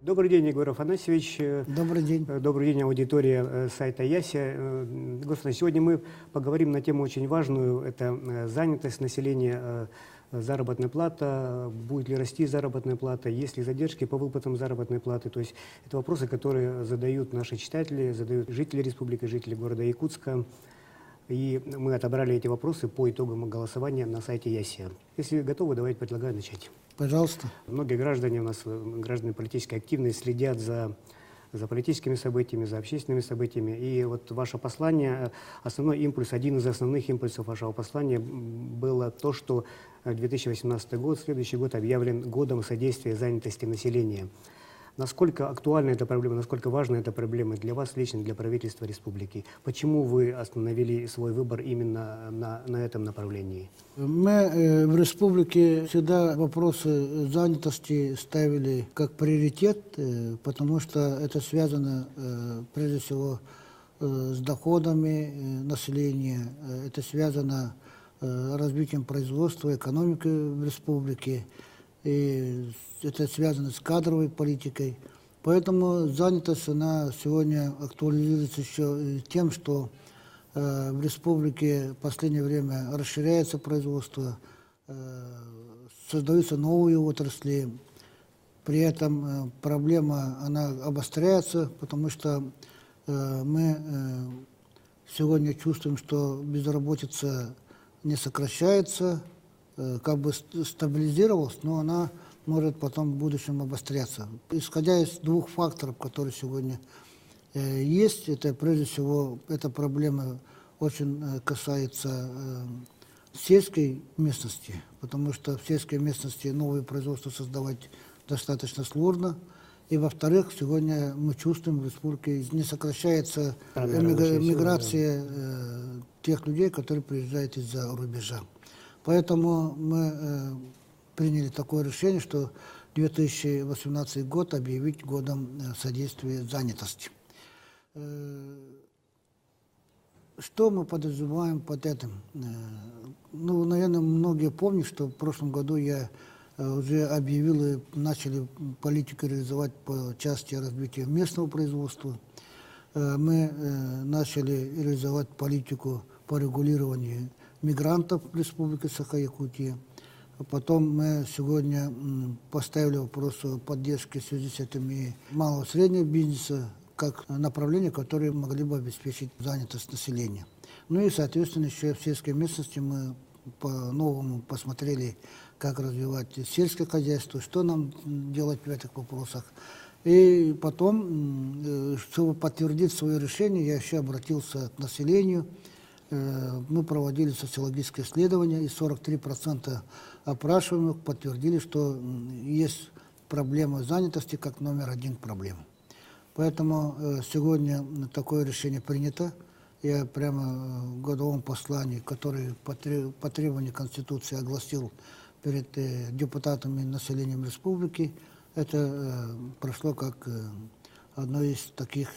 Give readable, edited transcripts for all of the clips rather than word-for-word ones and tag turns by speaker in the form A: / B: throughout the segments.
A: Добрый день, Егор Афанасьевич.
B: Добрый день.
A: Добрый день, аудитория сайта Яся. Господи, сегодня мы поговорим на тему очень важную. Это занятость населения, заработная плата, будет ли расти заработная плата, есть ли задержки по выплатам заработной платы. То есть это вопросы, которые задают наши читатели, задают жители республики, жители города Якутска. И мы отобрали эти вопросы по итогам голосования на сайте Ясия. Если готовы, давайте предлагаю начать.
B: Пожалуйста.
A: Многие граждане у нас, граждане политически активные, следят за политическими событиями, за общественными событиями. И вот ваше послание, основной импульс, один из основных импульсов вашего послания было то, что 2018 год, следующий год объявлен годом содействия занятости населения. Насколько актуальна эта проблема, насколько важна эта проблема для вас лично, для правительства республики? Почему вы остановили свой выбор именно на этом направлении?
B: Мы в республике всегда вопросы занятости ставили как приоритет, потому что это связано прежде всего с доходами населения, это связано с развитием производства, экономики в республике, и это связано с кадровой политикой. Поэтому занятость, она сегодня актуализируется еще тем, что в республике в последнее время расширяется производство, создаются новые отрасли. При этом проблема, она обостряется, потому что мы сегодня чувствуем, что безработица не сокращается, как бы стабилизировалась, но она может потом в будущем обостряться. Исходя из двух факторов, которые сегодня есть, это прежде всего, эта проблема очень касается сельской местности, потому что в сельской местности новые производства создавать достаточно сложно. И во-вторых, сегодня мы чувствуем, в республике не сокращается миграция тех людей, которые приезжают из-за рубежа. Поэтому мы приняли такое решение, что 2018 год объявить годом содействия занятости. Что мы подразумеваем под этим? Ну, наверное, многие помнят, что в прошлом году я уже объявил и начали политику реализовать по части развития местного производства. Мы начали реализовать политику по регулированию мигрантов в Республике Саха-Якутия. Потом мы сегодня поставили вопрос о поддержке в связи с этим и малого и среднего бизнеса, как направление, которое могли бы обеспечить занятость населения. Ну и, соответственно, еще в сельской местности мы по-новому посмотрели, как развивать сельское хозяйство, что нам делать в этих вопросах. И потом, чтобы подтвердить свое решение, я еще обратился к населению. Мы проводили социологическое исследование, и 43% опрашиваемых подтвердили, что есть проблема занятости как номер один проблема. Поэтому сегодня такое решение принято. Я прямо в годовом послании, которое по требованию Конституции огласил перед депутатами и населением республики, это прошло как одно из таких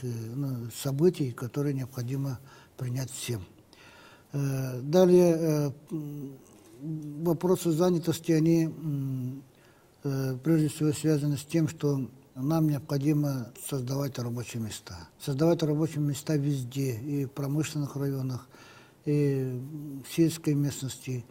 B: событий, которые необходимо принять всем. Далее, вопросы занятости, они прежде всего связаны с тем, что нам необходимо создавать рабочие места. Создавать рабочие места везде, и в промышленных районах, и в сельской местности.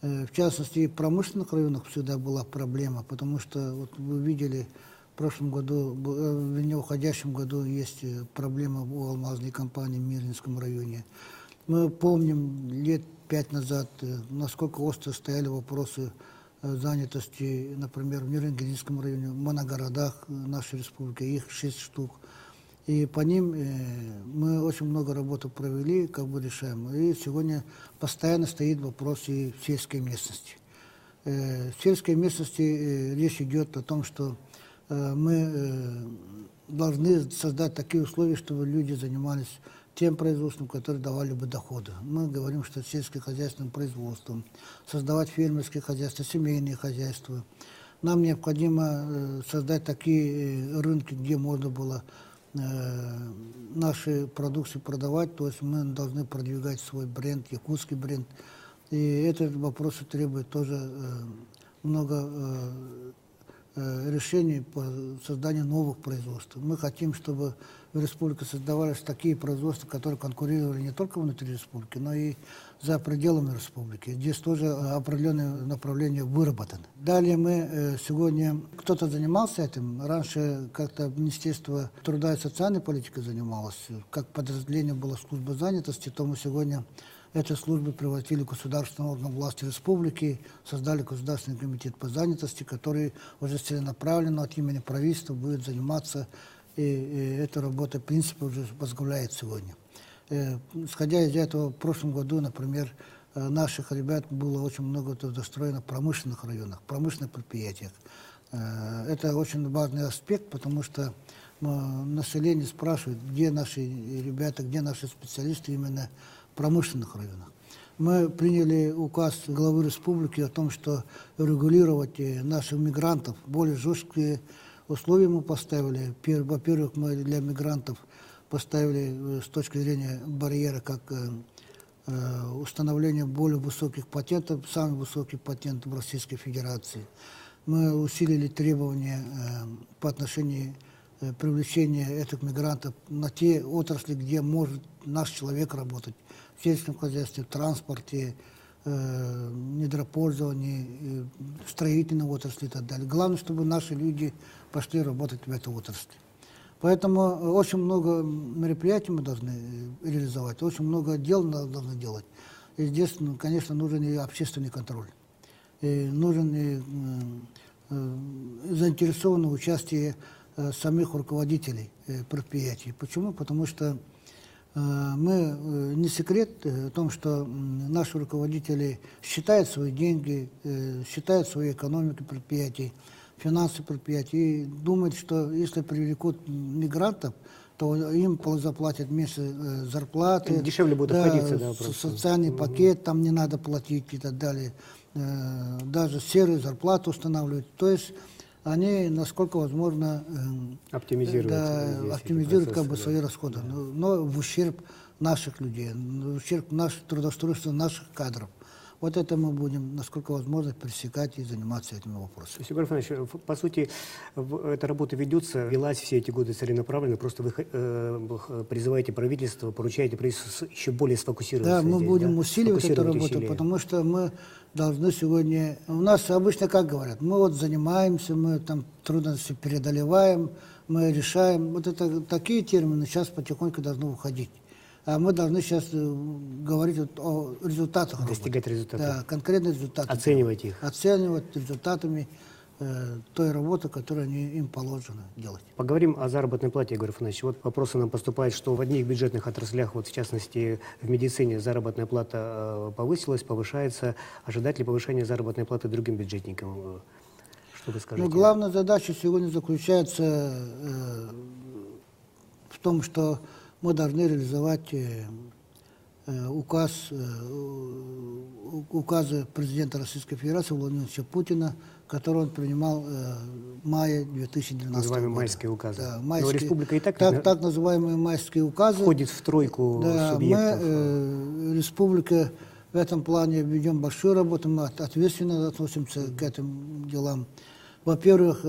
B: В частности, и в промышленных районах всегда была проблема, потому что, вот вы видели, в прошлом году, в неуходящем году есть проблема у алмазной компании в Мирнинском районе. Мы помним лет 5 назад, насколько остро стояли вопросы занятости, например, в Мирнгенском районе, в моногородах нашей республики, их 6 штук. И по ним мы очень много работы провели, как бы решаем. И сегодня постоянно стоит вопрос и в сельской местности. В сельской местности речь идет о том, что мы должны создать такие условия, чтобы люди занимались тем производством, которые давали бы доходы. Мы говорим, что сельскохозяйственным производством, создавать фермерские хозяйства, семейные хозяйства. Нам необходимо создать такие рынки, где можно было наши продукции продавать, то есть мы должны продвигать свой бренд, якутский бренд. И этот вопрос требует тоже много решений по созданию новых производств. Мы хотим, чтобы в республике создавались такие производства, которые конкурировали не только внутри республики, но и за пределами республики. Здесь тоже определенные направления выработаны. Далее мы сегодня, кто-то занимался этим, раньше как-то Министерство труда и социальной политики занималось, как подразделение было служба занятости, то мы сегодня эти службы превратили в государственный орган власти республики, создали Государственный комитет по занятости, который уже целенаправленно от имени правительства будет заниматься, и эта работа, в принципе, уже возглавляет сегодня. Исходя из этого, в прошлом году, например, наших ребят было очень много достроено в промышленных районах, промышленных предприятиях. Это очень важный аспект, потому что население спрашивает, где наши ребята, где наши специалисты именно в промышленных районах. Мы приняли указ главы республики о том, что регулировать наших мигрантов, более жесткие условия мы поставили. Во-первых, мы для мигрантов поставили с точки зрения барьера, как установление более высоких патентов, самый высокий патент в Российской Федерации. Мы усилили требования по отношению привлечения этих мигрантов на те отрасли, где может наш человек работать. В сельском хозяйстве, в транспорте, недропользовании, строительной отрасли и так далее. Главное, чтобы наши люди пошли работать в эту отрасль. Поэтому очень много мероприятий мы должны реализовать, очень много дел должны делать. И здесь, конечно, нужен и общественный контроль. И нужен и заинтересованное участие самих руководителей предприятий. Почему? Потому что мы, не секрет о том, что наши руководители считают свои деньги, считают свою экономику предприятий, финансы предприятий, и думают, что если привлекут мигрантов, то им заплатят меньше зарплаты.
A: Дешевле будет обходиться, да,
B: социальный пакет там не надо платить и так далее. Даже серые зарплаты устанавливают. То есть они, насколько возможно, оптимизируют как бы свои расходы, но в ущерб наших людей, в ущерб наших трудоустройства, наших кадров. Вот это мы будем, насколько возможно, пресекать и заниматься этими вопросами.
A: Егор Иванович, по сути, эта работа ведется, велась все эти годы целенаправленно, просто вы призываете правительство, поручаете правительству еще более сфокусироваться.
B: Да, мы
A: здесь,
B: будем усиливать эту работу,
A: усилия.
B: потому что мы должны сегодня... У нас обычно как говорят, мы вот занимаемся, мы там трудности преодолеваем, мы решаем. Вот это такие термины сейчас потихоньку должны уходить. А мы должны сейчас говорить вот о результатах.
A: Достигать результатов.
B: Да, конкретных результатов.
A: Оценивать их.
B: Оценивать результатами той работы, которую им положено делать.
A: Поговорим о заработной плате, Егор Иванович. Вот вопросы нам поступают, что в одних бюджетных отраслях, вот в частности в медицине, заработная плата повысилась, повышается. Ожидать ли повышения заработной платы другим бюджетникам? Что вы скажете?
B: Ну, главная задача сегодня заключается в том, что мы должны реализовать указы президента Российской Федерации Владимира Путина, который он принимал в мае 2012 года.
A: Называемые майские указы.
B: Да,
A: Но республика и так
B: называемые майские указы
A: входит в тройку субъектов.
B: Мы, республика, в этом плане ведем большую работу, мы ответственно относимся к этим делам. Во-первых,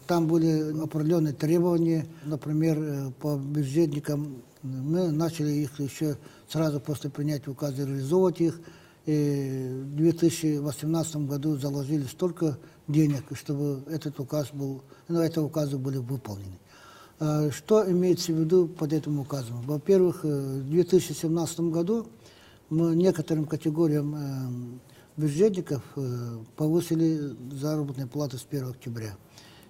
B: там были определенные требования, например, по бюджетникам. Мы начали их еще сразу после принятия указа реализовывать их. И в 2018 году заложили столько денег, чтобы эти указы были выполнены. Что имеется в виду под этим указом? Во-первых, в 2017 году мы некоторым категориям бюджетников повысили заработные платы с 1 октября.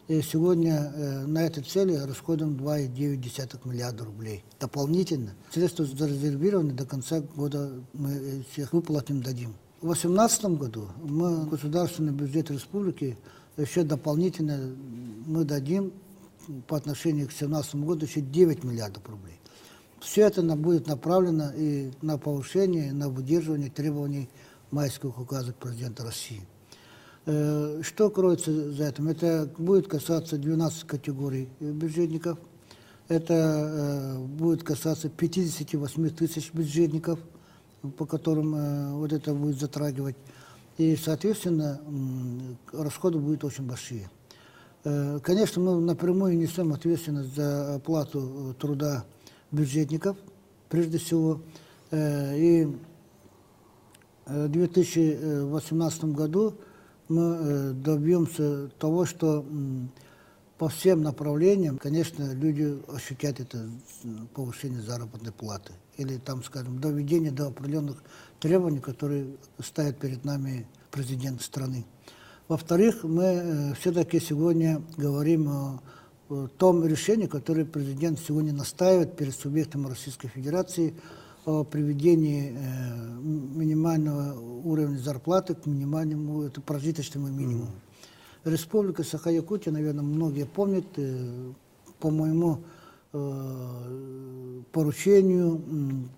B: И сегодня на этой цели расходуем 2,9 миллиарда рублей. Дополнительно средства зарезервированы, до конца года мы всех выплатим, дадим. В 2018 году мы государственный бюджет республики еще дополнительно мы дадим по отношению к 2017 году еще 9 миллиардов рублей. Все это будет направлено и на повышение, и на выдерживание требований майских указов президента России. Что кроется за этим? Это будет касаться 12 категорий бюджетников, это будет касаться 58 тысяч бюджетников, по которым вот это будет затрагивать. И, соответственно, расходы будут очень большие. Конечно, мы напрямую несем ответственность за оплату труда бюджетников, прежде всего. И в 2018 году мы добьемся того, что по всем направлениям, конечно, люди ощутят это повышение заработной платы. Или, там, скажем, доведение до определенных требований, которые ставит перед нами президент страны. Во-вторых, мы все-таки сегодня говорим о том решении, которое президент сегодня настаивает перед субъектами Российской Федерации о приведении минимального уровня зарплаты к минимальному, это прожиточному минимуму. Республика Саха-Якутия, наверное, многие помнят, по моему поручению,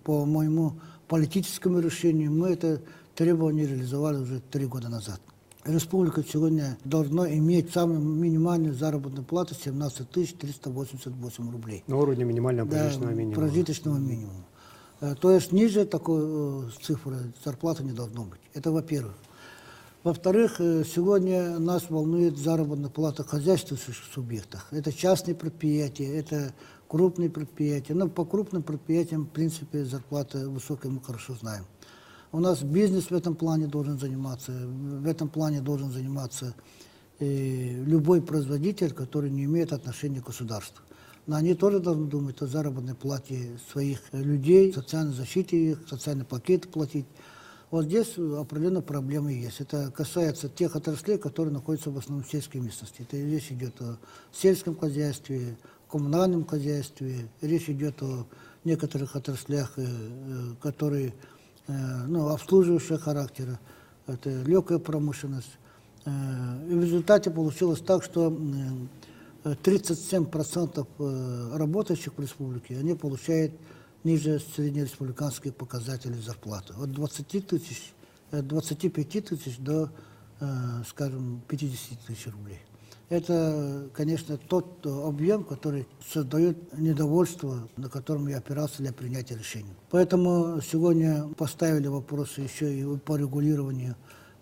B: по моему политическому решению, мы это требование реализовали уже 3 года назад. Республика сегодня должна иметь самую минимальную заработную плату 17 388 рублей.
A: На уровне минимального прожиточного
B: Да,
A: минимума.
B: прожиточного минимума. То есть ниже такой цифры зарплаты не должно быть. Это во-первых. Во-вторых, сегодня нас волнует заработная плата в хозяйствующих субъектах. Это частные предприятия, это крупные предприятия. Но по крупным предприятиям, в принципе, зарплата высокая, мы хорошо знаем. У нас бизнес в этом плане должен заниматься, любой производитель, который не имеет отношения к государству. Но они тоже должны думать о заработной плате своих людей, социальной защите их, социальные пакеты платить. Вот здесь определенные проблемы есть. Это касается тех отраслей, которые находятся в основном в сельской местности. Это речь идет о сельском хозяйстве, коммунальном хозяйстве, речь идет о некоторых отраслях, которые обслуживающего характера, это легкая промышленность. И в результате получилось так, что 37% работающих в республике, они получают ниже среднереспубликанских показателей зарплаты. От 25 тысяч до, скажем, 50 тысяч рублей. Это, конечно, тот объем, который создает недовольство, на котором я опирался для принятия решений. Поэтому сегодня поставили вопросы еще и по регулированию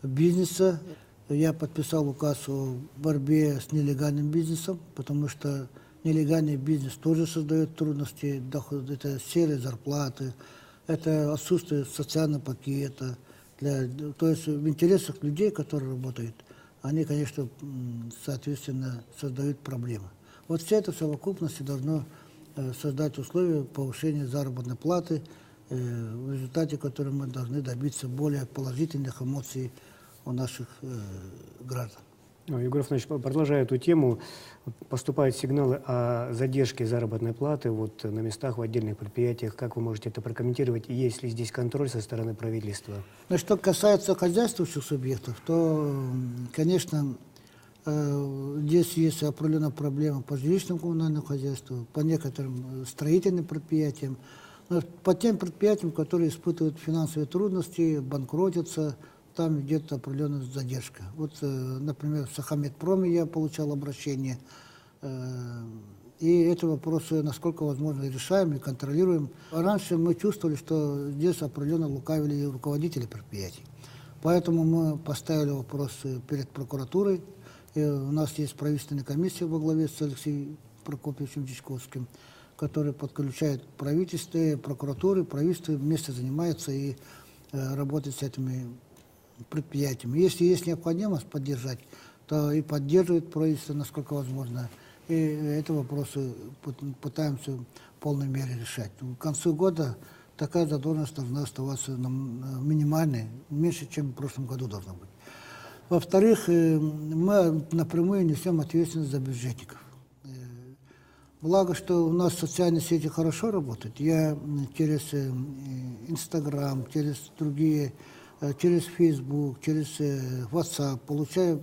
B: бизнеса. Я подписал указ о борьбе с нелегальным бизнесом, потому что нелегальный бизнес тоже создает трудности, это серые зарплаты, это отсутствие социального пакета. То есть в интересах людей, которые работают, они, конечно, соответственно, создают проблемы. Вот вся эта совокупность должна создать условия повышения заработной платы, в результате которой мы должны добиться более положительных эмоций у наших граждан.
A: Егор Афанасьевич, продолжая эту тему, поступают сигналы о задержке заработной платы вот, на местах, в отдельных предприятиях. Как вы можете это прокомментировать? И есть ли здесь контроль со стороны правительства?
B: Что касается хозяйствующих субъектов, то, конечно, здесь есть определенная проблема по жилищному коммунальному хозяйству, по некоторым строительным предприятиям, но по тем предприятиям, которые испытывают финансовые трудности, банкротятся, там идет определенная задержка. Вот, например, в Сахамедпроме я получал обращение, и эти вопросы, насколько возможно, решаем и контролируем. Раньше мы чувствовали, что здесь определенно лукавили руководители предприятий. Поэтому мы поставили вопросы перед прокуратурой. И у нас есть правительственная комиссия во главе с Алексеем Прокопьевичем Дичковским, который подключает правительство, прокуратуры, правительство вместе занимается и работает с этими предприятиями. Если есть необходимость поддержать, то и поддерживает правительство, насколько возможно. И эти вопросы пытаемся в полной мере решать. К концу года такая задолженность должна оставаться минимальной, меньше, чем в прошлом году должна быть. Во-вторых, мы напрямую несем ответственность за бюджетников. Благо, что у нас социальные сети хорошо работают. Я через Инстаграм, через другие, через Facebook, через WhatsApp получаю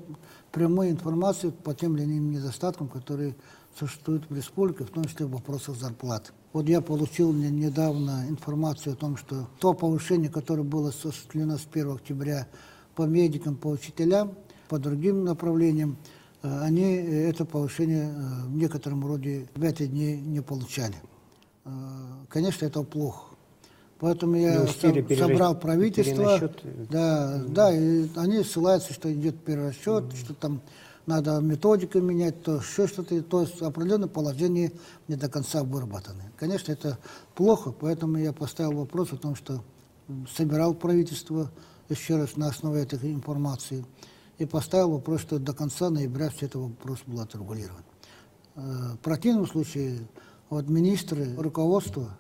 B: прямую информацию по тем или иным недостаткам, которые существуют в республике, в том числе в вопросах зарплат. Вот я получил недавно информацию о том, что то повышение, которое было осуществлено с 1 октября по медикам, по учителям, по другим направлениям, они это повышение в некотором роде в эти дни не получали. Конечно, это плохо. Поэтому я собрал правительство, и они ссылаются, что идет перерасчет, что там надо методику менять, то еще что-то, то есть определенное положение не до конца выработаны. Конечно, это плохо, поэтому я поставил вопрос о том, что собирал правительство еще раз на основе этой информации и поставил вопрос, что до конца ноября все это вопрос был отрегулирован. В противном случае вот министры, руководство,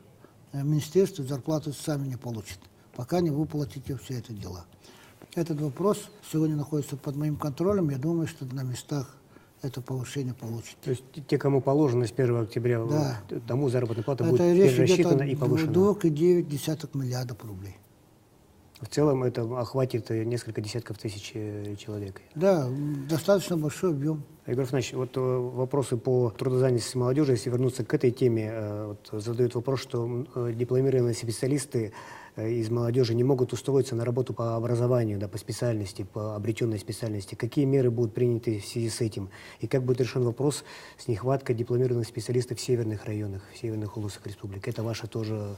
B: министерство зарплату сами не получат, пока не выплатите все это дела. Этот вопрос сегодня находится под моим контролем. Я думаю, что на местах это повышение получит.
A: То есть те, кому положено с 1 октября,
B: Да.
A: тому заработная плата
B: Это
A: будет
B: речь идет
A: перерасчитана
B: о
A: и повышена.
B: 2,9 миллиардов рублей.
A: В целом это охватит несколько десятков тысяч человек.
B: Да, достаточно большой объем.
A: Егор Афанасьевич, вот вопросы по трудозанятости молодежи, если вернуться к этой теме, задают вопрос, что дипломированные специалисты из молодежи не могут устроиться на работу по образованию, да, по специальности, по обретенной специальности. Какие меры будут приняты в связи с этим? И как будет решен вопрос с нехваткой дипломированных специалистов в северных районах, в северных улусах республики? Это ваша тоже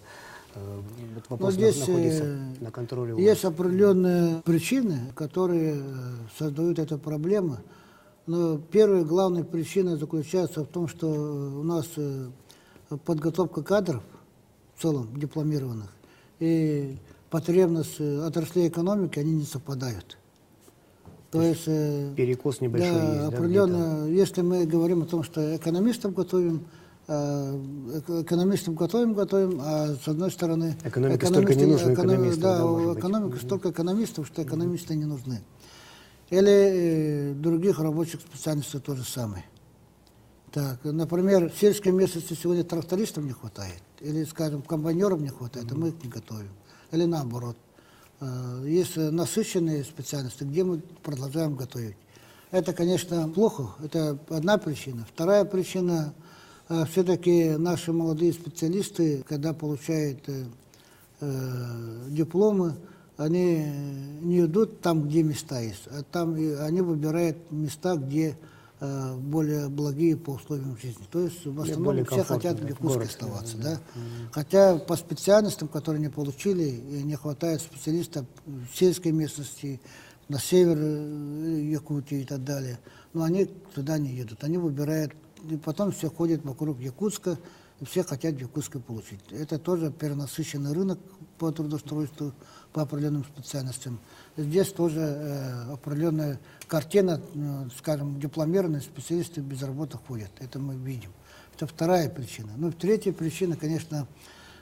A: вопрос
B: здесь
A: находится на контроле у вас.
B: есть определенные причины, которые создают эту проблему. Но первая главная причина заключается в том, что у нас подготовка кадров, в целом дипломированных, и потребность отраслей экономики, они не совпадают. То есть
A: перекос небольшой
B: да,
A: есть,
B: определенно, если мы говорим о том, что экономистов готовим, а с одной стороны...
A: Экономика столько не нужно экономистов.
B: Да,
A: может быть.
B: экономика столько экономистов, что экономисты не нужны. Или других рабочих специальностей то же самое. Так, например, в сельской местности сегодня трактористов не хватает, или, скажем, комбайнеров не хватает, а мы их не готовим. Или наоборот. Есть насыщенные специальности, где мы продолжаем готовить. Это, конечно, плохо, это одна причина. Вторая причина, все-таки наши молодые специалисты, когда получают дипломы, они не идут там, где места есть, а там они выбирают места, где более благие по условиям жизни. То есть в основном все хотят в Якутске оставаться. Да? Хотя по специальностям, которые не получили, не хватает специалистов в сельской местности, на север Якутии и так далее. Но они туда не едут. Они выбирают, и потом все ходят вокруг Якутска, и все хотят в Якутске получить. Это тоже перенасыщенный рынок по трудоустройству по определенным специальностям. Здесь тоже определенная картина, скажем, дипломированные специалисты без работы ходят. Это мы видим. Это вторая причина. Ну, третья причина, конечно,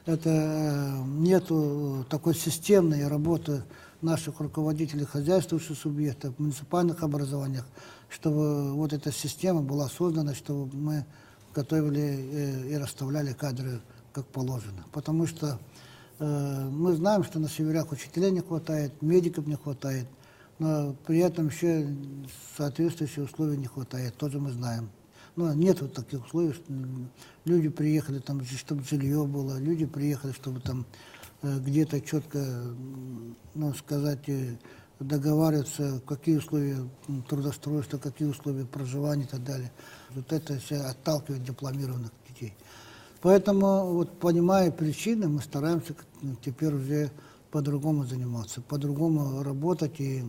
B: это нету такой системной работы наших руководителей хозяйствующих субъектов, в муниципальных образованиях, чтобы вот эта система была создана, чтобы мы готовили и расставляли кадры как положено. Потому что мы знаем, что на северах учителей не хватает, медиков не хватает, но при этом еще соответствующих условий не хватает, тоже мы знаем. Но нет вот таких условий, что люди приехали, там, чтобы жилье было, люди приехали, чтобы там где-то четко, ну, сказать, договариваться, какие условия трудоустройства, какие условия проживания и так далее. Вот это все отталкивает дипломированных детей. Поэтому, вот, понимая причины, мы стараемся теперь уже по-другому заниматься, по-другому работать. И,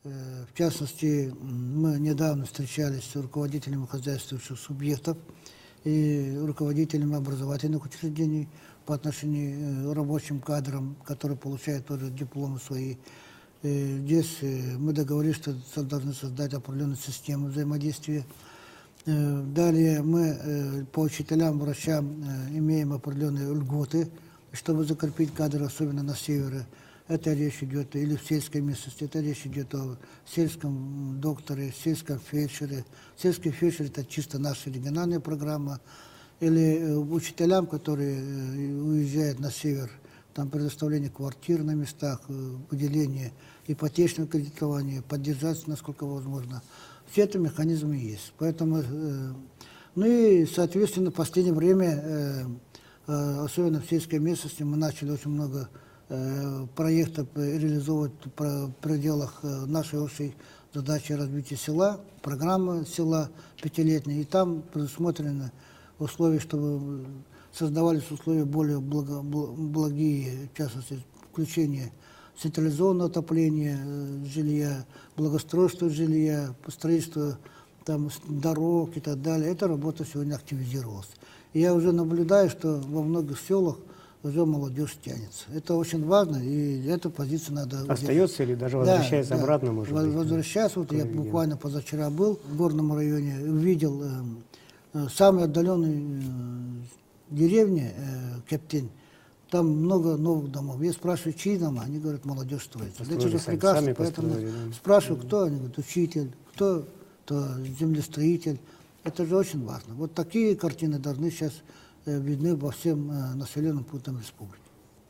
B: в частности, мы недавно встречались с руководителями хозяйствующих субъектов и руководителями образовательных учреждений по отношению к рабочим кадрам, которые получают тоже дипломы свои. И здесь мы договорились, что должны создать определенную систему взаимодействия. Далее мы по учителям, врачам имеем определенные льготы, чтобы закрепить кадры, особенно на севере. Это речь идет или в сельской местности, это речь идет о сельском докторе, сельском фельдшере. Сельский фельдшер – это чисто наша региональная программа. Или учителям, которые уезжают на север, там предоставление квартир на местах, выделение ипотечного кредитования, поддержать, насколько возможно. Все это механизмы есть. Поэтому, ну и, соответственно, в последнее время, особенно в сельской местности, мы начали очень много проектов реализовывать в пределах нашей общей задачи развития села, программа села пятилетняя, и там предусмотрены условия, чтобы создавались условия более благие, в частности, включение централизованного отопления жилья, благоустройство жилья, строительство там, дорог и так далее. Эта работа сегодня активизировалась. И я уже наблюдаю, что во многих селах уже молодежь тянется. Это очень важно, и эту позицию надо...
A: Остается или даже возвращается обратно, может быть?
B: Возвращается. Вот я буквально позавчера был в горном районе, увидел самые отдаленные деревни, Кептень. Там много новых домов. Я спрашиваю, чьи дома? Они говорят, молодежь строится. Это же прекрасно. Поэтому спрашиваю, кто? Они говорят, учитель, кто? То землестроитель. Это же очень важно. Вот такие картины должны сейчас видны во всем населенным пунктам республики.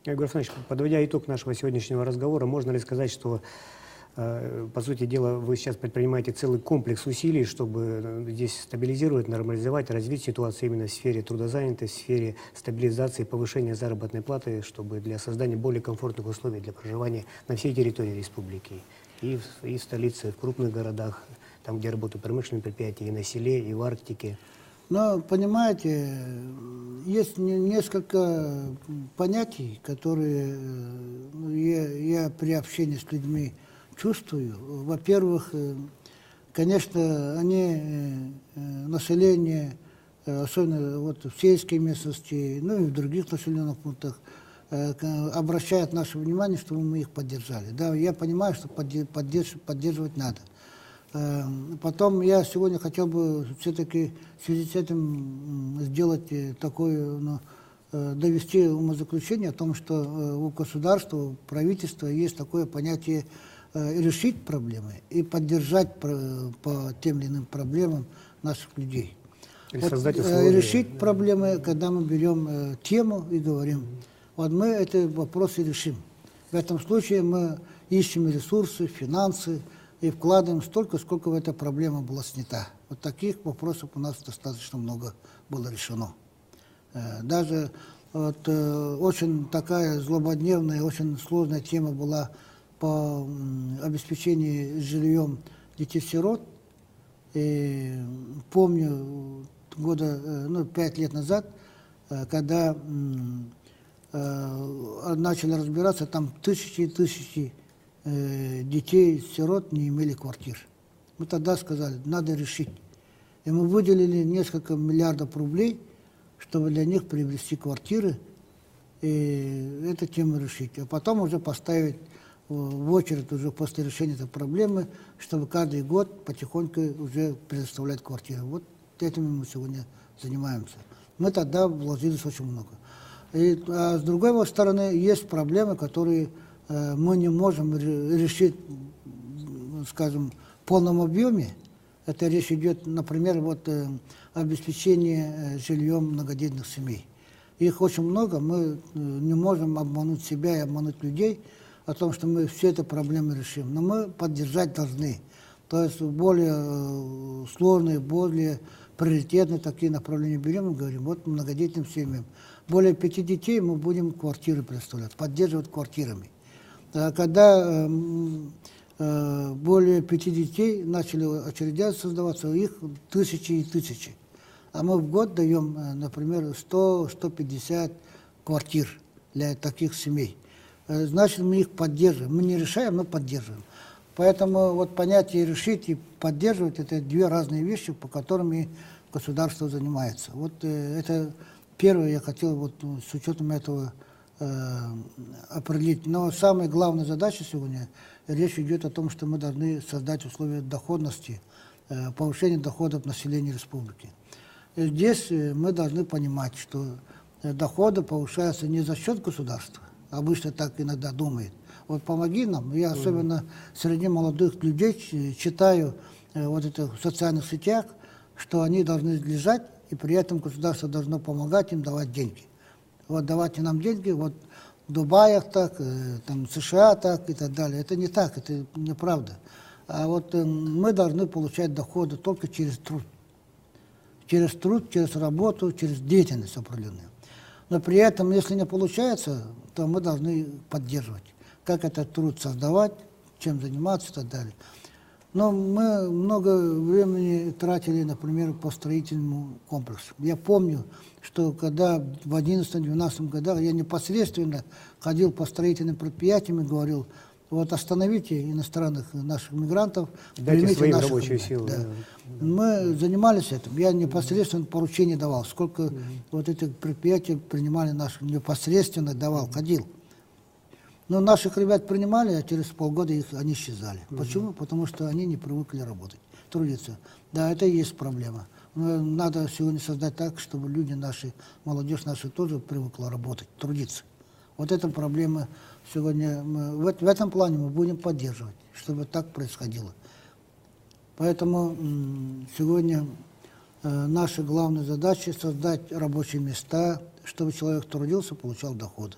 A: Игорь Александрович, подводя итог нашего сегодняшнего разговора, можно ли сказать, что, по сути дела, вы сейчас предпринимаете целый комплекс усилий, чтобы здесь стабилизировать, нормализовать, развить ситуацию именно в сфере трудозанятости, в сфере стабилизации, повышения заработной платы, чтобы для создания более комфортных условий для проживания на всей территории республики, и в столице, и в крупных городах, там, где работают промышленные предприятия, и на селе, и в Арктике?
B: Но, понимаете, есть несколько понятий, которые я при общении с людьми чувствую. Во-первых, конечно, население, особенно вот в сельской местности, ну и в других населенных пунктах, обращает наше внимание, чтобы мы их поддержали. Да, я понимаю, что поддерживать надо. Потом я сегодня хотел бы все-таки в связи с этим сделать такое, довести умозаключение о том, что у государства, у правительства есть такое понятие решить проблемы и поддержать по тем или иным проблемам наших людей. Вот, решить проблемы, когда мы берем тему и говорим, вот мы эти вопросы решим. В этом случае мы ищем ресурсы, финансы, и вкладываем столько, сколько в эта проблема была снята. Вот таких вопросов у нас достаточно много было решено. Даже вот, очень такая злободневная, очень сложная тема была по обеспечению жильем детей-сирот. И помню, 5 лет назад, когда начали разбираться, там тысячи и тысячи детей-сирот не имели квартир. Мы тогда сказали, надо решить. И мы выделили несколько миллиардов рублей, чтобы для них приобрести квартиры и эту тему решить. А потом уже поставить в очередь уже после решения этой проблемы, чтобы каждый год потихоньку уже предоставлять квартиры. Вот этим мы сегодня занимаемся. Мы тогда вложились очень много. А с другой стороны, есть проблемы, которые мы не можем решить, скажем, в полном объеме. Это речь идет, например, обеспечение жильем многодетных семей. Их очень много, мы не можем обмануть себя и обмануть людей о том, что мы все эти проблемы решим. Но мы поддержать должны. То есть более сложные, более приоритетные такие направления берем и говорим, вот многодетным семьям. Более 5 детей мы будем квартиры предоставлять, поддерживать квартирами. Когда более 5 детей начали очередя создаваться, их тысячи и тысячи. А мы в год даем, например, 100-150 квартир для таких семей. Значит, мы их поддерживаем. Мы не решаем, но поддерживаем. Поэтому вот понятие решить и поддерживать – это две разные вещи, по которым и государство занимается. Вот это первое я хотел вот с учетом этого определить. Но самая главная задача сегодня, речь идет о том, что мы должны создать условия доходности, повышения доходов населения республики. И здесь мы должны понимать, что доходы повышаются не за счет государства, обычно так иногда думает. Вот помоги нам, я особенно среди молодых людей читаю вот это в социальных сетях, что они должны лежать, и при этом государство должно помогать им давать деньги. Вот давайте нам деньги, вот в Дубаях так, там в США так и так далее. Это не так, это неправда. А вот мы должны получать доходы только через труд. Через труд, через работу, через деятельность определенную. Но при этом, если не получается, то мы должны поддерживать. Как этот труд создавать, чем заниматься и так далее. Но мы много времени тратили, например, по строительному комплексу. Я помню, что когда в 2011-2012 годах я непосредственно ходил по строительным предприятиям и говорил, Вот остановите иностранных наших мигрантов,
A: Дайте
B: примите
A: своим
B: наших
A: рабочую
B: ребят.
A: силу.
B: Да.
A: Да.
B: Мы занимались этим. Я непосредственно поручение давал. Сколько вот этих предприятий принимали наших, непосредственно давал, ходил. Но наших ребят принимали, а через полгода они исчезали. Почему? Потому что они не привыкли работать, трудиться. Да, это и есть проблема. Но надо сегодня создать так, чтобы люди наши, молодежь наша тоже привыкла работать, трудиться. Вот эта проблема сегодня, в этом плане мы будем поддерживать, чтобы так происходило. Поэтому сегодня наша главная задача создать рабочие места, чтобы человек трудился, получал доходы.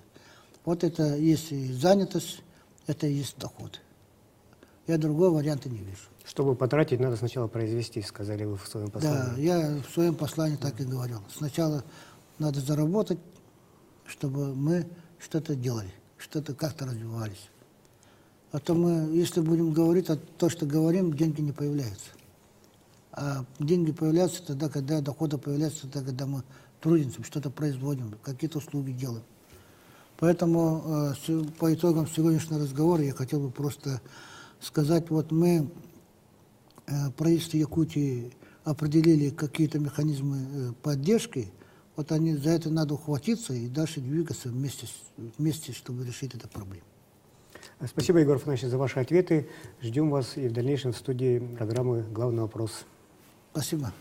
B: Вот это есть и занятость, это и есть доход. Я другого варианта не вижу.
A: Чтобы потратить, надо сначала произвести, сказали вы в своем послании.
B: Да, я в своем послании так и говорил. Сначала надо заработать, чтобы мы что-то делали, что-то как-то развивались. А то мы, если будем говорить, то, что говорим, деньги не появляются. А деньги появляются тогда, когда доходы появляются, тогда, когда мы трудимся, что-то производим, какие-то услуги делаем. Поэтому по итогам сегодняшнего разговора я хотел бы просто сказать, вот мы, правительство Якутии, определили какие-то механизмы поддержки, вот они, за это надо ухватиться и дальше двигаться вместе, чтобы решить эту проблему.
A: Спасибо, Егор Афанасьевич, за ваши ответы. Ждем вас и в дальнейшем в студии программы «Главный вопрос».
B: Спасибо.